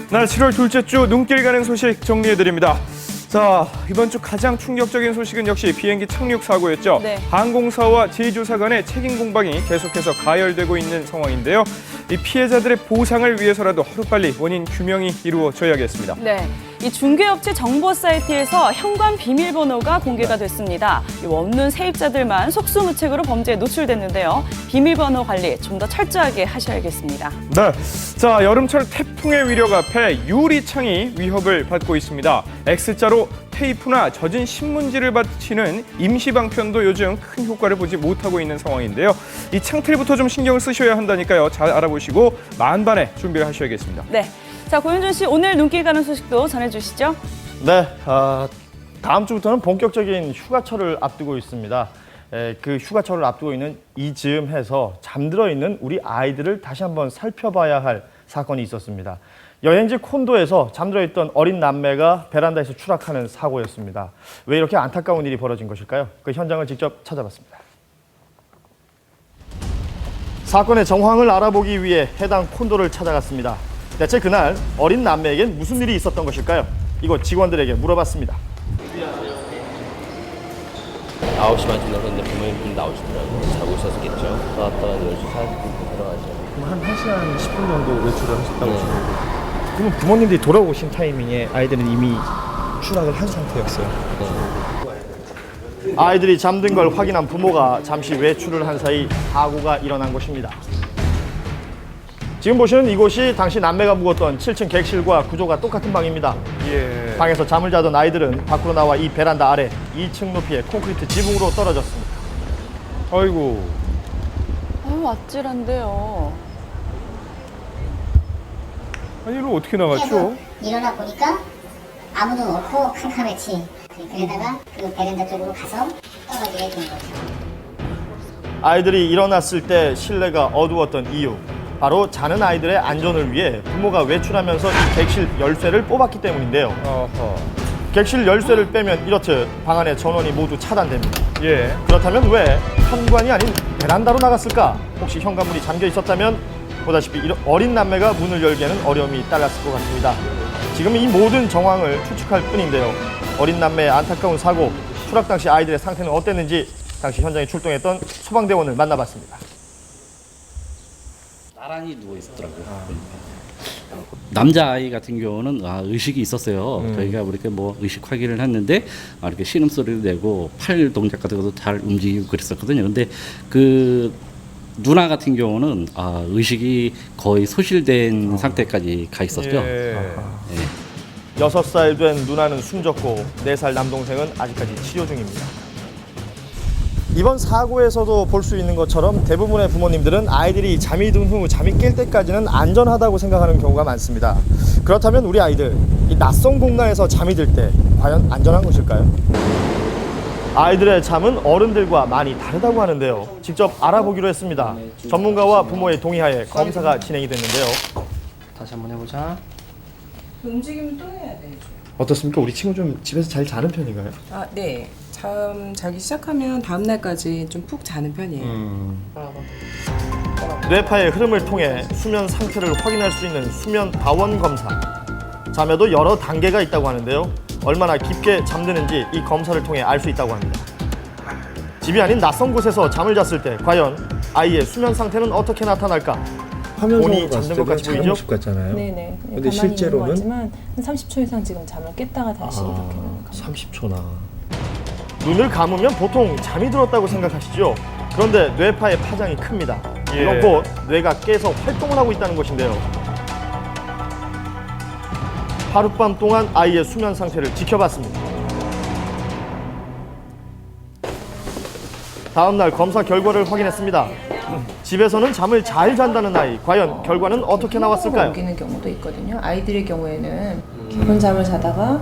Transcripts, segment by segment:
날 7월 둘째 주 눈길 가는 소식 정리해드립니다. 자, 이번 주 가장 충격적인 소식은 역시 비행기 착륙 사고였죠. 네. 항공사와 제조사 간의 책임 공방이 계속해서 가열되고 있는 상황인데요. 이 피해자들의 보상을 위해서라도 하루빨리 원인 규명이 이루어져야겠습니다. 네, 이 중개업체 정보 사이트에서 현관 비밀번호가 공개가 됐습니다. 없는 세입자들만 속수무책으로 범죄에 노출됐는데요. 비밀번호 관리 좀 더 철저하게 하셔야겠습니다. 네, 자 여름철 태풍의 위력 앞에 유리창이 위협을 받고 있습니다. X자로 테이프나 젖은 신문지를 받치는 임시방편도 요즘 큰 효과를 보지 못하고 있는 상황인데요. 이 창틀부터 좀 신경을 쓰셔야 한다니까요. 잘 알아보시고 만반의 준비를 하셔야겠습니다. 네, 자 고윤준 씨 오늘 눈길 가는 소식도 전해주시죠. 네, 다음 주부터는 본격적인 휴가철을 앞두고 있습니다. 그 휴가철을 앞두고 있는 이 즈음해서 잠들어 있는 우리 아이들을 다시 한번 살펴봐야 할 사건이 있었습니다. 여행지 콘도에서 잠들어 있던 어린 남매가 베란다에서 추락하는 사고였습니다. 왜 이렇게 안타까운 일이 벌어진 것일까요? 그 현장을 직접 찾아봤습니다. 사건의 정황을 알아보기 위해 해당 콘도를 찾아갔습니다. 대체 그날 어린 남매에겐 무슨 일이 있었던 것일까요? 이곳 직원들에게 물어봤습니다. 9시 반 지나서 부모님들이 나오시더라고요. 자고 있었겠죠. 나왔다가 10시 40분 들어가죠. 그럼 한 1시간 10분 정도 외출을 하셨다고 네. 하시는 그러면 부모님들이 돌아오신 타이밍에 아이들은 이미 추락을 한 상태였어요. 아이들이 잠든 걸 확인한 부모가 잠시 외출을 한 사이 사고가 일어난 것입니다. 지금 보시는 이곳이 당시 남매가 묵었던 7층 객실과 구조가 똑같은 방입니다. 예. 방에서 잠을 자던 아이들은 밖으로 나와 이 베란다 아래 2층 높이의 콘크리트 지붕으로 떨어졌습니다. 아이고. 아유 아찔한데요. 아니 이로 어떻게 나갔죠? 일어나 보니까 아무도 없고 캄캄했지. 그러다가 그 베란다 쪽으로 가서 떨어지게 된 거죠. 아이들이 일어났을 때 실내가 어두웠던 이유, 바로 자는 아이들의 안전을 위해 부모가 외출하면서 이 객실 열쇠를 뽑았기 때문인데요. 어허. 객실 열쇠를 빼면 이렇듯 방 안의 전원이 모두 차단됩니다. 예. 그렇다면 왜 현관이 아닌 베란다로 나갔을까? 혹시 현관문이 잠겨 있었다면 보다시피 어린 남매가 문을 열기에는 어려움이 따랐을 것 같습니다. 지금 이 모든 정황을 추측할 뿐인데요. 어린 남매의 안타까운 사고, 추락 당시 아이들의 상태는 어땠는지 당시 현장에 출동했던 소방대원을 만나봤습니다. 나란히 누워 있었더라고요. 남자 아이 같은 경우는 의식이 있었어요. 저희가 이렇게 뭐 의식 확인을 했는데 이렇게 신음 소리를 내고 팔 동작 같은 것도 잘 움직이고 그랬었거든요. 근데 그 누나 같은 경우는 의식이 거의 소실된 상태까지 가 있었죠. 예. 6살 된 누나는 숨졌고 4살 남동생은 아직까지 치료 중입니다. 이번 사고에서도 볼 수 있는 것처럼 대부분의 부모님들은 아이들이 잠이 든 후 잠이 깰 때까지는 안전하다고 생각하는 경우가 많습니다. 그렇다면 우리 아이들, 이 낯선 공간에서 잠이 들 때 과연 안전한 것일까요? 아이들의 잠은 어른들과 많이 다르다고 하는데요. 직접 알아보기로 했습니다. 전문가와 부모의 동의하에 검사가 진행이 됐는데요. 다시 한번 해보자. 움직이면 또 해야 돼. 어떻습니까? 우리 친구 좀 집에서 잘 자는 편인가요? 네. 잠 자기 시작하면 다음 날까지 좀 푹 자는 편이에요. 뇌파의 흐름을 통해 수면 상태를 확인할 수 있는 수면 다원 검사. 잠에도 여러 단계가 있다고 하는데요. 얼마나 깊게 잠드는지 이 검사를 통해 알 수 있다고 합니다. 집이 아닌 낯선 곳에서 잠을 잤을 때 과연 아이의 수면 상태는 어떻게 나타날까? 본인이 잠든 것 같이 보이죠? 모습 같잖아요. 네네. 근데 실제로는 한 30초 이상 지금 잠을 깼다가 다시 이렇게 는 30초나. 눈을 감으면 보통 잠이 들었다고 생각하시죠? 그런데 뇌파의 파장이 큽니다. 예. 이건 곧 뇌가 깨서 활동을 하고 있다는 것인데요. 하룻밤 동안 아이의 수면 상태를 지켜봤습니다. 다음 날 검사 결과를 확인했습니다. 집에서는 잠을 잘 잔다는 아이, 과연 결과는 어떻게 나왔을까요? 옮기는 경우도 있거든요. 아이들의 경우에는 깊은 잠을 자다가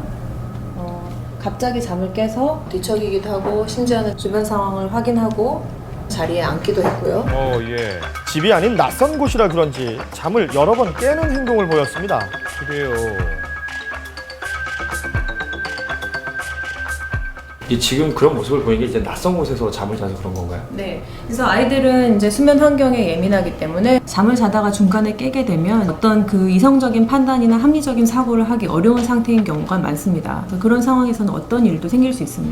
갑자기 잠을 깨서 뒤척이기도 하고 심지어는 주변 상황을 확인하고 자리에 앉기도 했고요. 예. 집이 아닌 낯선 곳이라 그런지 잠을 여러 번 깨는 행동을 보였습니다. 그래요. 지금 그런 모습을 보이는 게 이제 낯선 곳에서 잠을 자서 그런 건가요? 네. 그래서 아이들은 이제 수면 환경에 예민하기 때문에 잠을 자다가 중간에 깨게 되면 어떤 그 이성적인 판단이나 합리적인 사고를 하기 어려운 상태인 경우가 많습니다. 그래서 그런 상황에서는 어떤 일도 생길 수 있습니다.